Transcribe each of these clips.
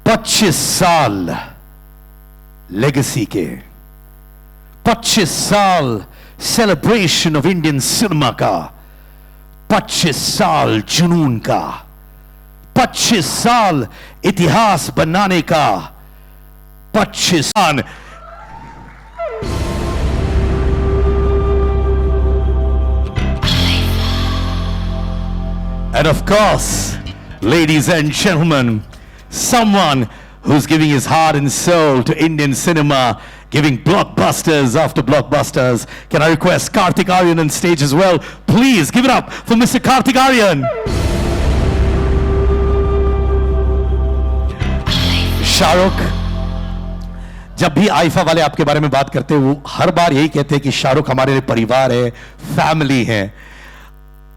25 साल लेगेसी के, 25 साल सेलिब्रेशन ऑफ इंडियन सिनेमा का, 25 साल जुनून का, 25 साल इतिहास बनाने का, 25 साल। And of course, ladies and gentlemen, someone who's giving his heart and soul to Indian cinema, giving blockbusters after blockbusters. Can I request Kartik Aaryan on stage as well? Please give it up for Mr. Kartik Aaryan. Shahrukh, जब भी IIFA वाले आपके बारे में बात करते हैं, वो हर बार यही कहते हैं कि शाहरुख हमारे लिए परिवार है, फैमिली है।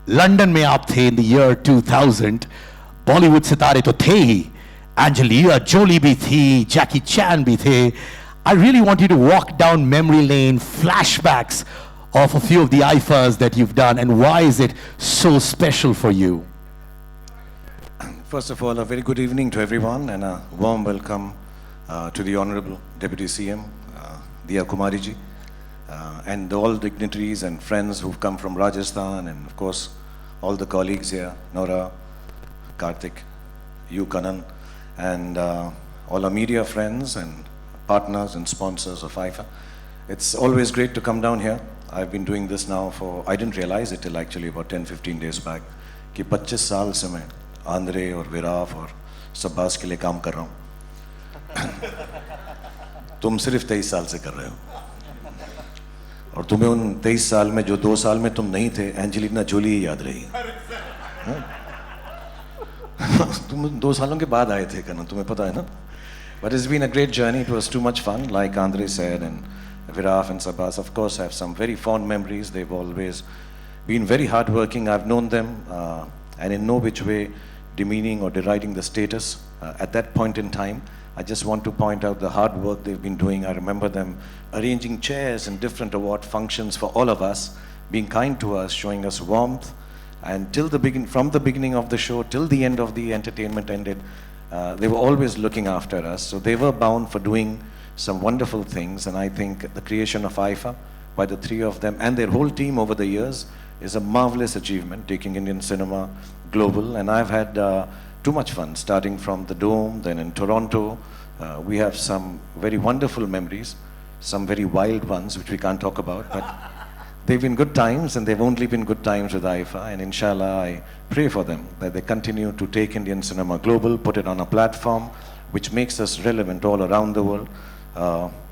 लंदन में आप थे इन द ईयर 2000, बॉलीवुड सितारे तो थे ही, एंजेलिना जोली भी थी, जैकी चैन भी थे। I really want you to walk down memory lane, flashbacks of a few of the IFAs that you've done, and why is it so special for you? First of all, a very good evening to everyone and a warm welcome to the Honorable Deputy CM, Diya Kumari ji, and all dignitaries and friends who've come from Rajasthan, and of course, all the colleagues here, Nora, Kartik, you, Kanan, and all our media friends and partners and sponsors of IFA. It's always great to come down here. I've been doing this now for, I didn't realize it till actually about 10-15 days back, कि 25 साल से मैं Andre और विराफ और सब्बास के लिए काम कर रहा हूँ। तुम सिर्फ 23 साल से कर रहे हो, और तुम्हें उन 23 साल में जो 2 साल में तुम नहीं थे, एंजेलिना जोली ही याद रही। तुम 2 सालों के बाद आए थे करना, तुम्हें पता है ना? But it's been a great journey. It was too much fun, like Andre said, and Viraf and Sabas. Of course, I have some very fond memories. They've always been very hardworking. I've known them, and in no which way demeaning or deriding the status. At that point in time, I just want to point out the hard work they've been doing. I remember them arranging chairs and different award functions for all of us, being kind to us, showing us warmth, and from the beginning of the show till the end of the entertainment ended. They were always looking after us, so they were bound for doing some wonderful things, and I think the creation of IFA by the 3 of them and their whole team over the years is a marvelous achievement, taking Indian cinema global, and I've had too much fun, starting from the Dome, then in Toronto. We have some very wonderful memories, some very wild ones which we can't talk about, but they've been good times, and they've only been good times with IFA, and inshallah I pray for them that they continue to take Indian cinema global, put it on a platform which makes us relevant all around the world.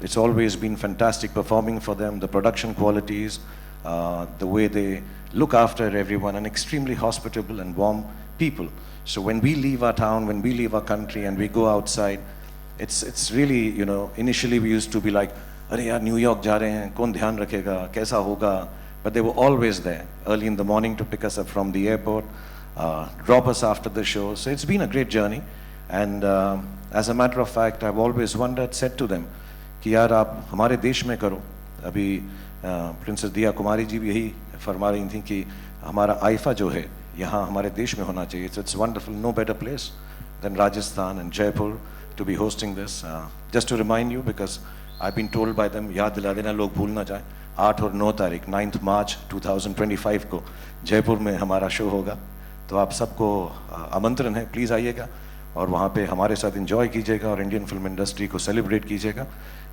It's always been fantastic performing for them, the production qualities, the way they look after everyone, and extremely hospitable and warm people. So when we leave our town, when we leave our country and we go outside, it's really, you know, initially we used to be like, अरे यार New York जा रहे हैं, कौन ध्यान रखेगा, कैसा होगा? But they were always there early in the morning to pick us up from the airport, drop us after the show. So it's been a great journey, and as a matter of fact, I've always wondered, said to them कि यार आप हमारे देश में करो। अभी princess दिया कुमारी जी भी यही फरमा रही थी कि हमारा आईफा जो है यहाँ हमारे देश में होना चाहिए। So it's wonderful, no better place than Rajasthan and Jaipur to be hosting this. Just to remind you, because I've been told by them, याद दिला देना लोग भूल ना जाए, 8 और 9 तारीख 9 मार्च 2025 को जयपुर में हमारा शो होगा, तो आप सबको आमंत्रण है, प्लीज़ आइएगा और वहाँ पे हमारे साथ एंजॉय कीजिएगा और इंडियन फिल्म इंडस्ट्री को सेलिब्रेट कीजिएगा।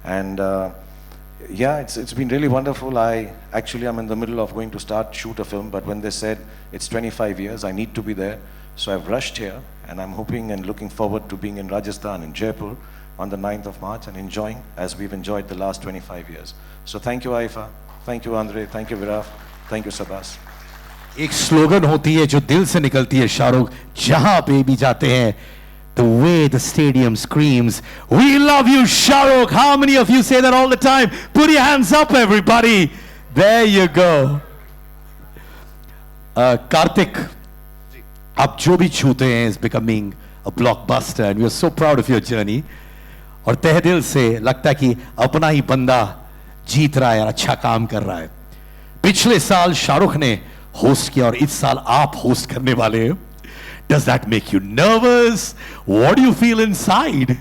And yeah, it's been really wonderful. I'm in the middle of going to start shoot a film, but when they said it's 25 years, I need to be there, so I've rushed here, and I'm hoping and looking forward to being in Rajasthan, in Jaipur, on the 9th of March, and enjoying as we've enjoyed the last 25 years. So thank you Aifa, thank you Andre, thank you Viraf, thank you Sabas. एक slogan होती है जो दिल से निकलती है शाहरुख, जहां पे भी जाते हैं, the way the stadium screams, "We love you, Shahrukh." How many of you say that all the time? Put your hands up, everybody. There you go. Kartik, आप जो भी छूते हैं is becoming a blockbuster, and we are so proud of your journey. और तहे दिल से लगता है कि अपना ही बंदा जीत रहा है और अच्छा काम कर रहा है। पिछले साल शाहरुख ने होस्ट किया और इस साल आप होस्ट करने वाले हैं। Does that make you nervous? What do you feel inside?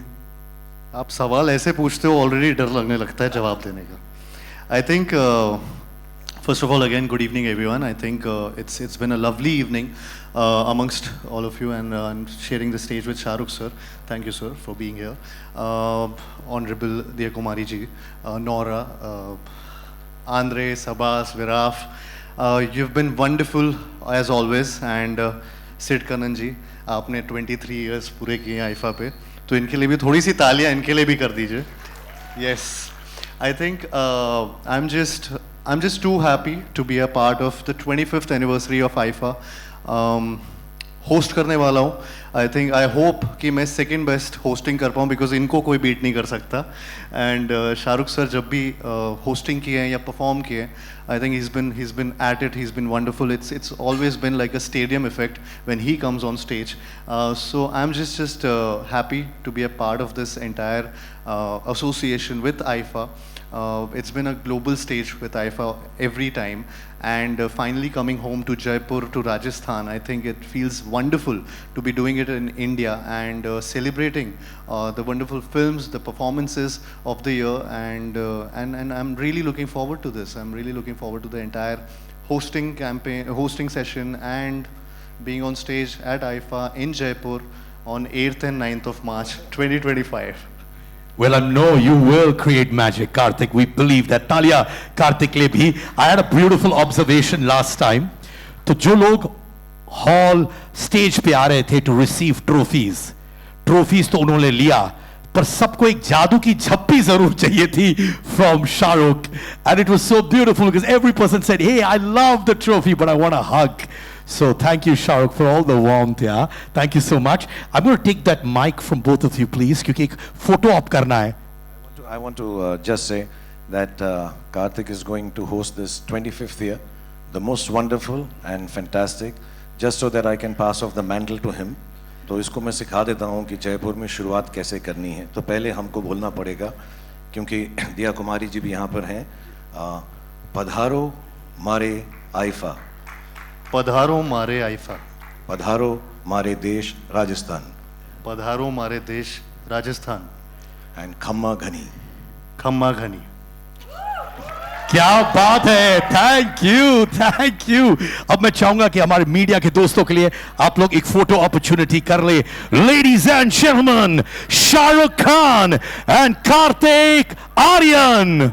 आप सवाल ऐसे पूछते हो ऑलरेडी डर लगने लगता है जवाब देने का. I think first of all again good evening everyone. I think it's been a lovely evening amongst all of you and sharing the stage with Shah Rukh sir. Thank you sir for being here. Honorable Diya Kumari ji, Nora, Andre, Sabas, Viraf, you've been wonderful as always and Sid Kanan ji, आपने 23 years पूरे किए IIFA पे, तो इनके लिए भी थोड़ी सी तालियां इनके लिए भी कर दीजिए. Yes, I think I'm just too happy to be a part of the 25th anniversary of IFA. Host करने वाला हूँ. I hope कि मैं second best hosting कर पाऊँ because इनको कोई beat नहीं कर सकता. And शाहरुख सर जब भी hosting किए हैं या perform किए हैं, I think he's been at it. He's been wonderful. It's always been like a stadium effect when he comes on stage. So I'm just happy to be a part of this entire association with IFA. It's been a global stage with IFA every time, and finally coming home to Jaipur, to Rajasthan, I think it feels wonderful to be doing it in India and celebrating the wonderful films, the performances of the year, and I'm really looking forward to this. I'm really looking forward to the entire hosting campaign, hosting session, and being on stage at IFA in Jaipur on 8th and 9th of March 2025. Well, I know you will create magic, Karthik. We believe that. Talia, Karthik le bhi. I had a beautiful observation last time. तो जो लोग hall stage पे आ रहे थे to receive trophies तो उन्होंने लिया, पर सबको एक जादू की झप्पी जरूर चाहिए थी from Shah Rukh. And it was so beautiful because every person said, hey, I love the trophy, but I want a hug. So thank you, Shah Rukh, for all the warmth. Yeah, thank you so much. I'm going to take that mic from both of you, please, क्योंकि एक photo op करना है. I want to just say that Karthik is going to host this 25th year, the most wonderful and fantastic, just so that I can pass off the mantle to him. तो इसको मैं सिखा देता हूँ कि जयपुर में शुरुआत कैसे करनी है. तो पहले हमको बोलना पड़ेगा, क्योंकि दिया कुमारी जी भी यहाँ पर हैं. पधारो मारे आइफा, पधारो मारे आइफा, पधारो मारे देश राजस्थान, पधारो मारे देश राजस्थान, एंड खम्मा घनी, खम्मा घनी. क्या बात है. Thank you. अब मैं चाहूंगा कि हमारे मीडिया के दोस्तों के लिए आप लोग एक फोटो अपॉर्चुनिटी कर ले. Ladies and gentlemen, Shahrukh Khan and Kartik Aaryan.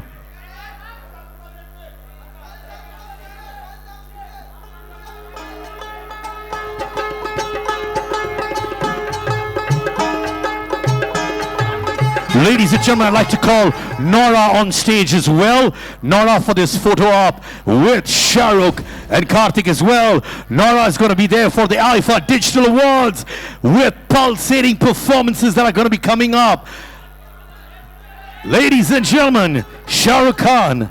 Ladies and gentlemen, I'd like to call Nora on stage as well. Nora for this photo op with Shah Rukh and Karthik as well. Nora is going to be there for the IFA Digital Awards with pulsating performances that are going to be coming up. Ladies and gentlemen, Shah Rukh Khan,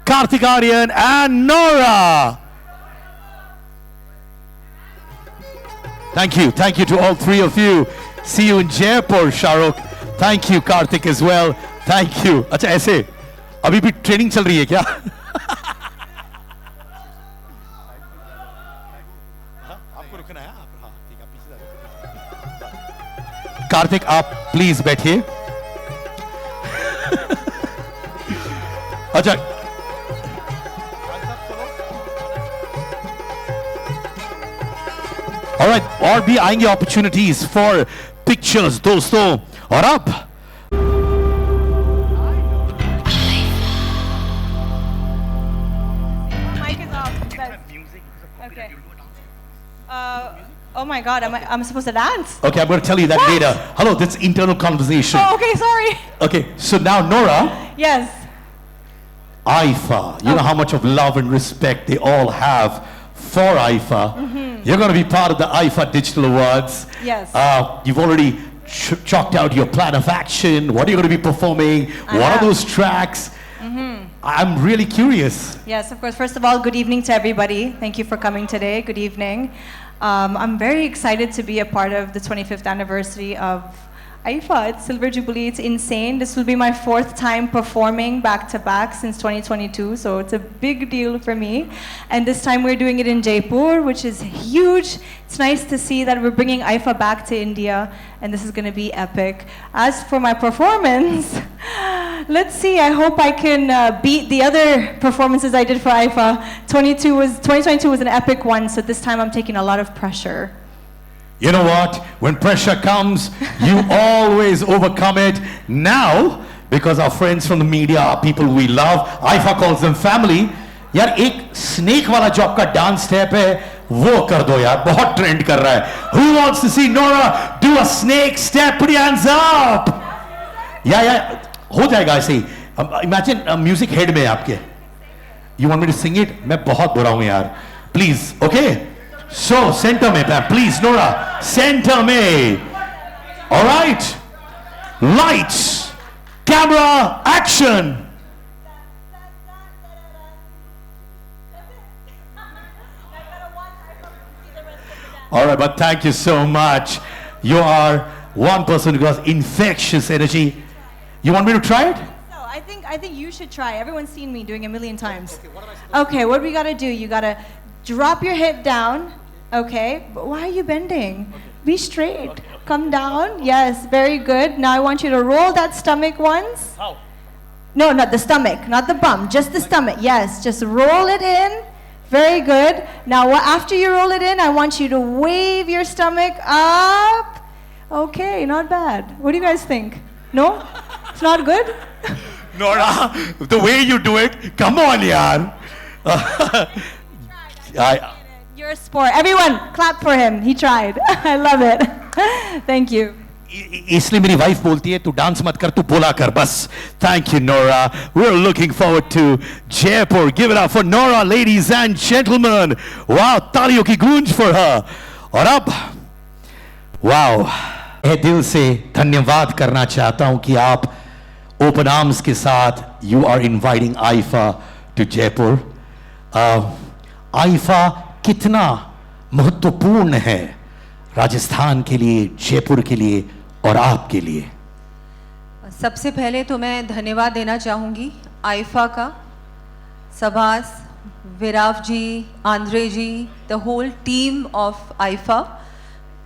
Karthik Aaryan and Nora. Thank you to all three of you. See you in Jaipur, Shah Rukh. Thank you, Karthik, as well. Thank you. अच्छा ऐसे अभी भी training चल रही है क्या? आपको रुकना है. कार्तिक आप प्लीज बैठिए. अच्छा, ऑलराइट, और भी आएंगे अपॉर्चुनिटीज फॉर पिक्चर्स दोस्तों. और अब mic is off. Okay. Oh my God, I'm supposed to dance? okay, I'm going to tell you that What? later. Hello, that's internal conversation. Oh, okay, sorry. Okay, so now Nora, Yes. IFA, you know how much of love and respect they all have for IFA. You're going to be part of the IFA Digital Awards. Yes. You've already chalked out your plan of action. What are you going to be performing? What are those tracks? I'm really curious. Yes, of course. First of all, good evening to everybody. Thank you for coming today. Good evening. I'm very excited to be a part of the 25th anniversary of IFA, it's Silver Jubilee, it's insane. This will be my 4th time performing back to back since 2022, so it's a big deal for me. And this time we're doing it in Jaipur, which is huge. It's nice to see that we're bringing IFA back to India, and this is going to be epic. As for my performance, let's see, I hope I can beat the other performances I did for IFA. 2022 was an epic one, so this time I'm taking a lot of pressure. You know what? When pressure comes, you always overcome it. Now, because our friends from the media are people we love, IFA calls them family. यार एक snake वाला जो आपका dance step है, वो कर दो यार, बहुत trend कर रहा है. Who wants to see Nora do a snake step? Put your hands up. या हो जाएगा ऐसे ही. Imagine music head में आपके. You want me to sing it? मैं बहुत बुरा हूँ यार. Please, okay? So, center me, please, Nora. Center me. All right. Lights, camera, action. All right, but thank you so much. You are one person who has infectious energy. You want me to try it? So I think you should try. Everyone's seen me doing it a million times. Okay, what we gotta do? You gotta drop your hip down. Okay, but why are you bending? Be straight. Come down. Yes, very good. Now I want you to roll that stomach once. How? No, not the stomach, not the bum, just the stomach. Yes, just roll it in. Very good. Now after you roll it in, I want you to wave your stomach up. Okay, not bad. What do you guys think? No? It's not good? Nora, the way you do it, come on, yaar. You're a sport. Everyone, clap for him. He tried. I love it. Thank you. इसलिए मेरी wife बोलती है तू dance मत कर, तू बोला कर बस. Thank you, Nora. We're looking forward to Jaipur. Give it up for Nora, ladies and gentlemen. Wow, तालियों की गूंज for her. और अब, wow, मैं दिल से धन्यवाद करना चाहता हूं कि आप open arms के साथ you are inviting IFA to Jaipur. IFA कितना महत्वपूर्ण है राजस्थान के लिए, जयपुर के लिए और आपके लिए? सबसे पहले तो मैं धन्यवाद देना चाहूँगी आइफा का, सबास, विराव ji, Andre ji, the whole team of IIFA,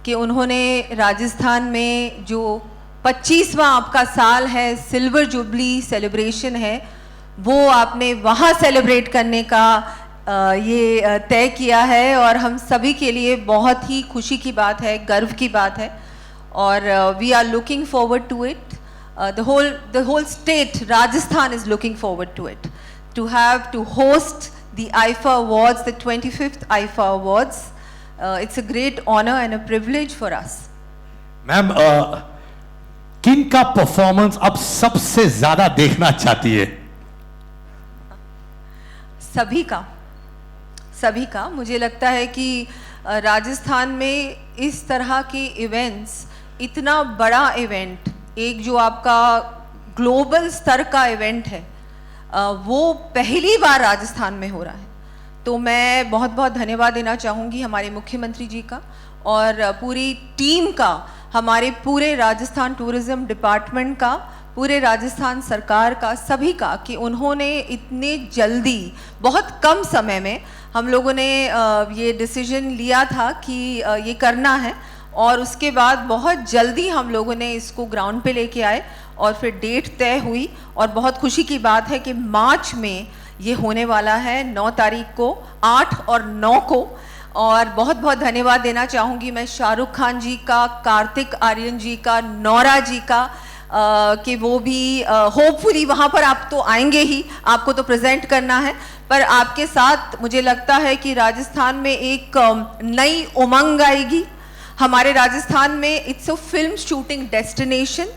कि उन्होंने राजस्थान में जो 25वां आपका साल है, सिल्वर जुबली सेलिब्रेशन है, वो आपने वहाँ सेलिब्रेट करने का ये तय किया है और हम सभी के लिए बहुत ही खुशी की बात है, गर्व की बात है और we are looking forward to it. The whole state, Rajasthan, is looking forward to it, to have to host the IFA Awards, the 25th IFA Awards. It's a great honor and a privilege for us. Ma'am, किन का performance अब सबसे ज्यादा देखना चाहती है? सभी का मुझे लगता है कि राजस्थान में इस तरह के इवेंट्स, इतना बड़ा इवेंट, एक जो आपका ग्लोबल स्तर का इवेंट है, वो पहली बार राजस्थान में हो रहा है. तो मैं बहुत बहुत धन्यवाद देना चाहूँगी हमारे मुख्यमंत्री जी का और पूरी टीम का, हमारे पूरे राजस्थान टूरिज़्म डिपार्टमेंट का, पूरे राजस्थान सरकार का, सभी का, कि उन्होंने इतने जल्दी, बहुत कम समय में हम लोगों ने ये डिसीजन लिया था कि ये करना है और उसके बाद बहुत जल्दी हम लोगों ने इसको ग्राउंड पे लेके आए और फिर डेट तय हुई और बहुत खुशी की बात है कि मार्च में ये होने वाला है, 9 तारीख को, 8 और 9 को. और बहुत बहुत धन्यवाद देना चाहूँगी मैं शाहरुख खान जी का, कार्तिक आर्यन जी का, नौरा जी का, कि वो भी होपफुली वहाँ पर आप तो आएंगे ही, आपको तो प्रेजेंट करना है, पर आपके साथ मुझे लगता है कि राजस्थान में एक नई उमंग आएगी. हमारे राजस्थान में it's a film shooting destination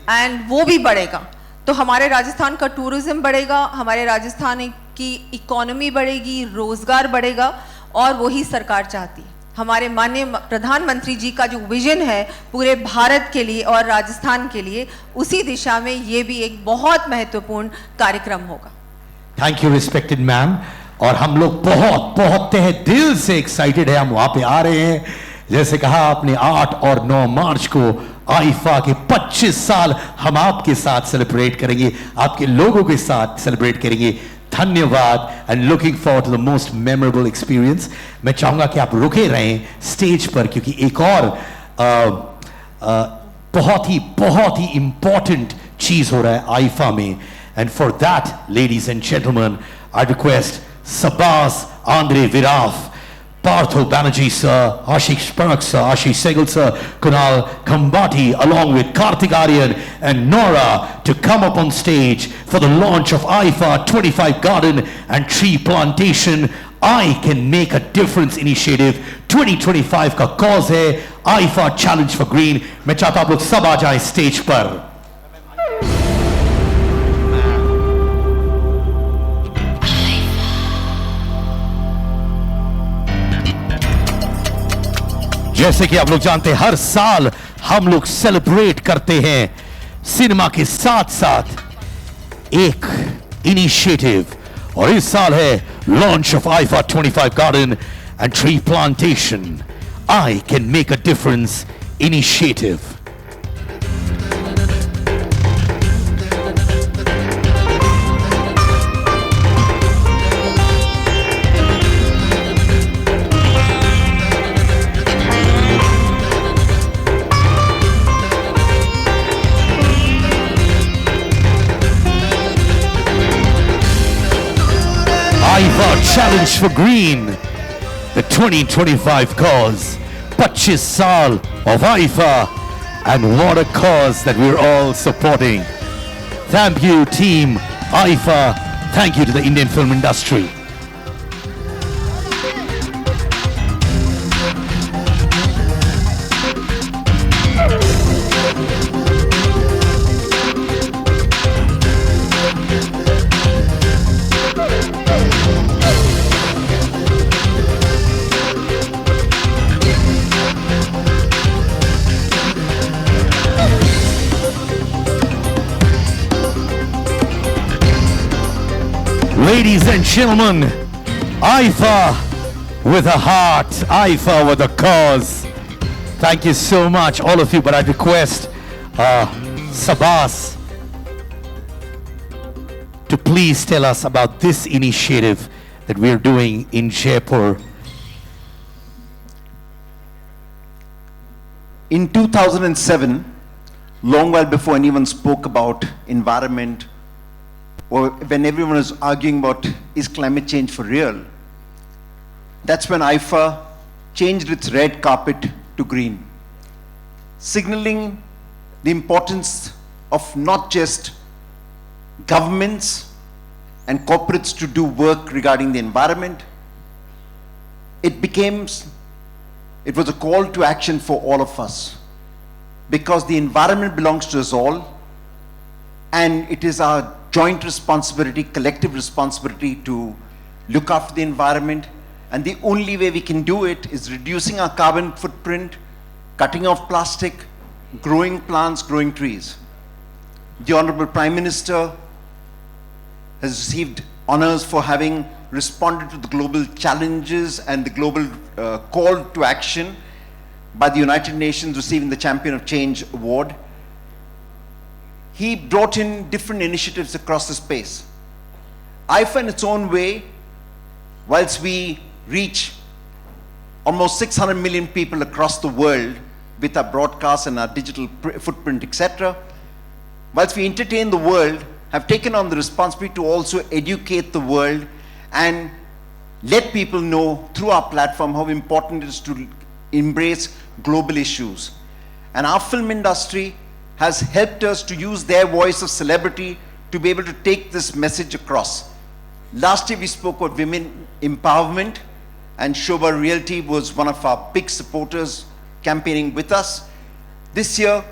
and वो भी बढ़ेगा, तो हमारे राजस्थान का टूरिज़्म बढ़ेगा, हमारे राजस्थान की इकोनॉमी बढ़ेगी, रोज़गार बढ़ेगा और वही सरकार चाहती है. हमारे माननीय प्रधानमंत्री जी का जो विजन है पूरे भारत के लिए और राजस्थान के लिए, उसी दिशा में ये भी एक बहुत महत्वपूर्ण कार्यक्रम होगा. Thank you respected ma'am. और हम लोग बहुत बहुत तहे दिल से एक्साइटेड है, हम वहां पे आ रहे हैं. जैसे कहा आपने 8 और 9 मार्च को आईफा के 25 साल हम आपके साथ सेलिब्रेट करेंगे, आपके लोगों के साथ सेलिब्रेट करेंगे। धन्यवाद and looking forward to the most memorable experience. मैं चाहूंगा कि आप रुके रहें स्टेज पर, क्योंकि एक और बहुत ही इंपॉर्टेंट चीज हो रहा है आईफा में। And for that ladies and gentleman, I request Sabas Andre Viraf, Partho Banerjee sir, Ashish Panak sir, Ashish Sehgal sir, Kunal Khambati, along with Karthik Aryan and Nora to come up on stage for the launch of IFA 25 Garden and Tree Plantation I Can Make a Difference Initiative 2025 का cause है IFA Challenge for Green। मैं चाहता हूं आप लोग सब आ जाएं stage पर। जैसे कि आप लोग जानते हैं, हर साल हम लोग सेलिब्रेट करते हैं सिनेमा के साथ साथ एक इनिशिएटिव, और इस साल है launch of IIFA 25 garden and tree plantation I can make a difference initiative. IFA Challenge for Green, the 2025 cause, 25 saal of IFA, and what a cause that we're all supporting. Thank you team IFA, thank you to the Indian film industry. Ladies and gentlemen, IFA with a heart, IFA with a cause. Thank you so much, all of you. But I request Sabas to please tell us about this initiative that we're doing in Jaipur. In 2007, long while before anyone spoke about environment, or when everyone was arguing about is climate change for real, that's when IFA changed its red carpet to green, signaling the importance of not just governments and corporates to do work regarding the environment. It was a call to action for all of us, because the environment belongs to us all, and it is our joint responsibility, collective responsibility to look after the environment. And the only way we can do it is reducing our carbon footprint, cutting off plastic, growing plants, growing trees. The Honorable Prime Minister has received honors for having responded to the global challenges and the global call to action by the United Nations, receiving the Champion of Change Award. He brought in different initiatives across the space. IFA in its own way, whilst we reach almost 600 million people across the world with our broadcasts and our digital footprint, etc., whilst we entertain the world, have taken on the responsibility to also educate the world and let people know through our platform how important it is to embrace global issues. And our film industry has helped us to use their voice of celebrity to be able to take this message across. Last year we spoke about women empowerment, and Shobha Realty was one of our big supporters campaigning with us. This year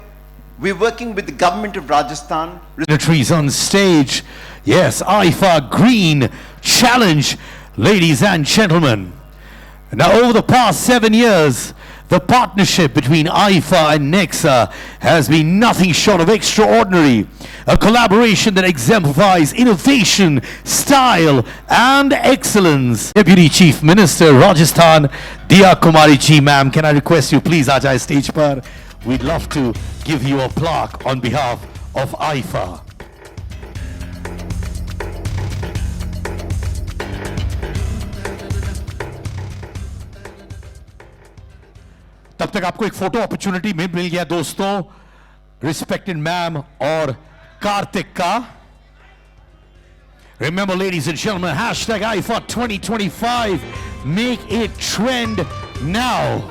we're working with the government of Rajasthan. Trees on stage. Yes, IFA Green Challenge, ladies and gentlemen. Now over the past 7 years, the partnership between IFA and Nexa has been nothing short of extraordinary. A collaboration that exemplifies innovation, style, and excellence. Deputy Chief Minister, Rajasthan, Diya Kumari ji, ma'am, can I request you please aa jaye stage par? we'd love to give you a plaque on behalf of IFA. तब तक आपको एक photo opportunity मिल गया दोस्तों, respected ma'am और कार्तिक का. Remember, ladies and gentlemen, hashtag IFA 2025. Make it trend now.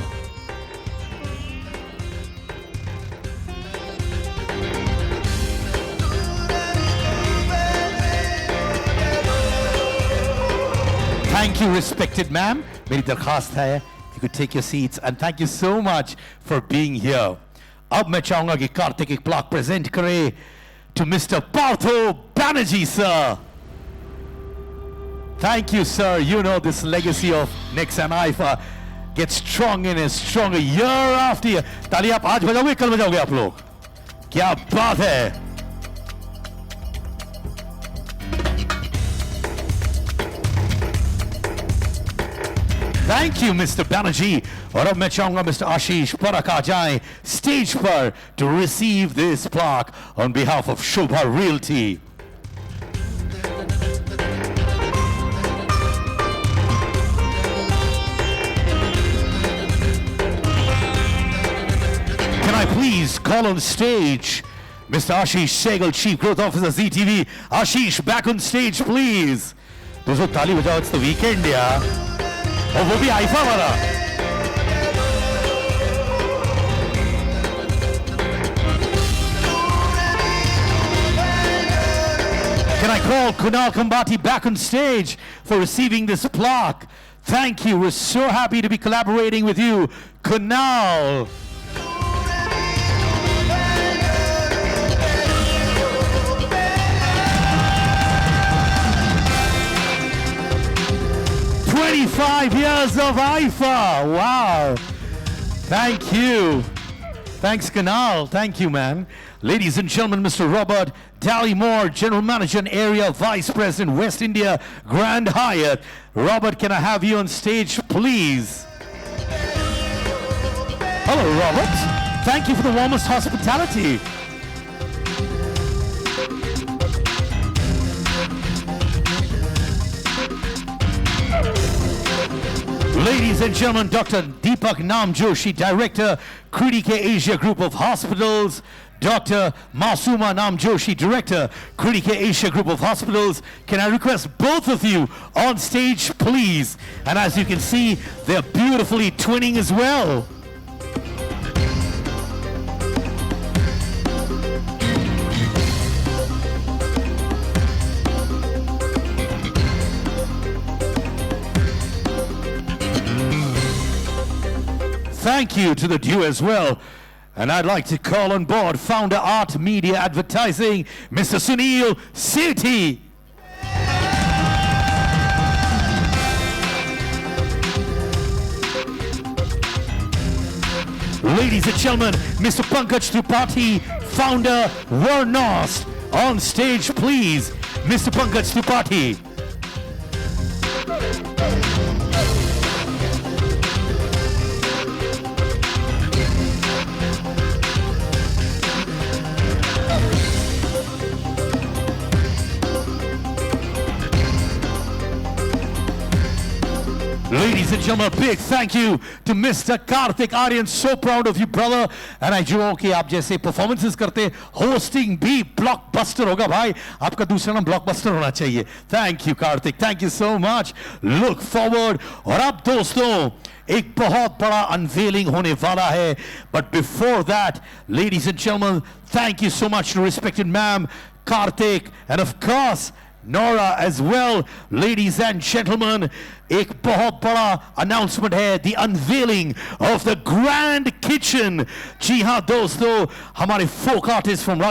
Thank you, respected ma'am. मेरी दरखास्त है, you could take your seats, and thank you so much for being here. अब मैं चाहूंगा कि कार्तिक एक प्लाक प्रेजेंट करे to Mr. Partho Banerjee, sir. Thank you, sir. You know this legacy of Nix and IFA gets stronger and stronger year after year. ताली आप आज बजाओगे, कल बजाओगे आप लोग? क्या बात है? Thank you, Mr. Banerjee. और अब मैं चाहूंगा Mr. आशीष परख आ जाएं स्टेज पर to receive this plaque on behalf of Shobha Realty. Can I please call on stage Mr. Ashish Sehgal, Chief Growth Officer, ZTV. Ashish, back on stage, please. दोस्तों ताली बजाओ, it's the weekend यार. और वो भी IIFA वाला. Can I call Kunal Kambati back on stage for receiving this plaque? Thank you. We're so happy to be collaborating with you, Kunal. "25 years of IFA. Wow. Thank you. Thanks, Kunal. Thank you, man. Ladies and gentlemen, Mr. Robert Dallymore, General Manager and Area Vice President, West India Grand Hyatt. Robert, can I have you on stage, please? Hello, Robert. Thank you for the warmest hospitality. Ladies and gentlemen, Dr. Deepak Namjoshi, Director, Critique Asia Group of Hospitals. Dr. Masuma Namjoshi, Director, Critique Asia Group of Hospitals. Can I request both of you on stage, please? And as you can see, they're beautifully twinning as well. Thank you to the duo as well. And I'd like to call on board Founder Art Media Advertising, Mr. Sunil Sethi. Ladies and gentlemen, Mr. Pankaj Tripathi, Founder Vernost. On stage, please, Mr. Pankaj Tripathi. Ladies and gentlemen, a big thank you to Mr. Karthik Aryan. So proud of you, brother. And I know कि आप जैसे performances करते, hosting भी blockbuster होगा भाई. आपका दूसरा नाम blockbuster होना चाहिए. Thank you, Karthik. Thank you so much. Look forward. और अब दोस्तों, एक बहुत बड़ा unveiling होने वाला है. But before that, ladies and gentlemen, thank you so much to respected ma'am, Karthik, and of course, Nora as well. Ladies and gentlemen, एक बहुत बड़ा announcement है, the unveiling of the Grand Kitchen. जी हाँ दोस्तों, हमारे folk artists from Rajasthan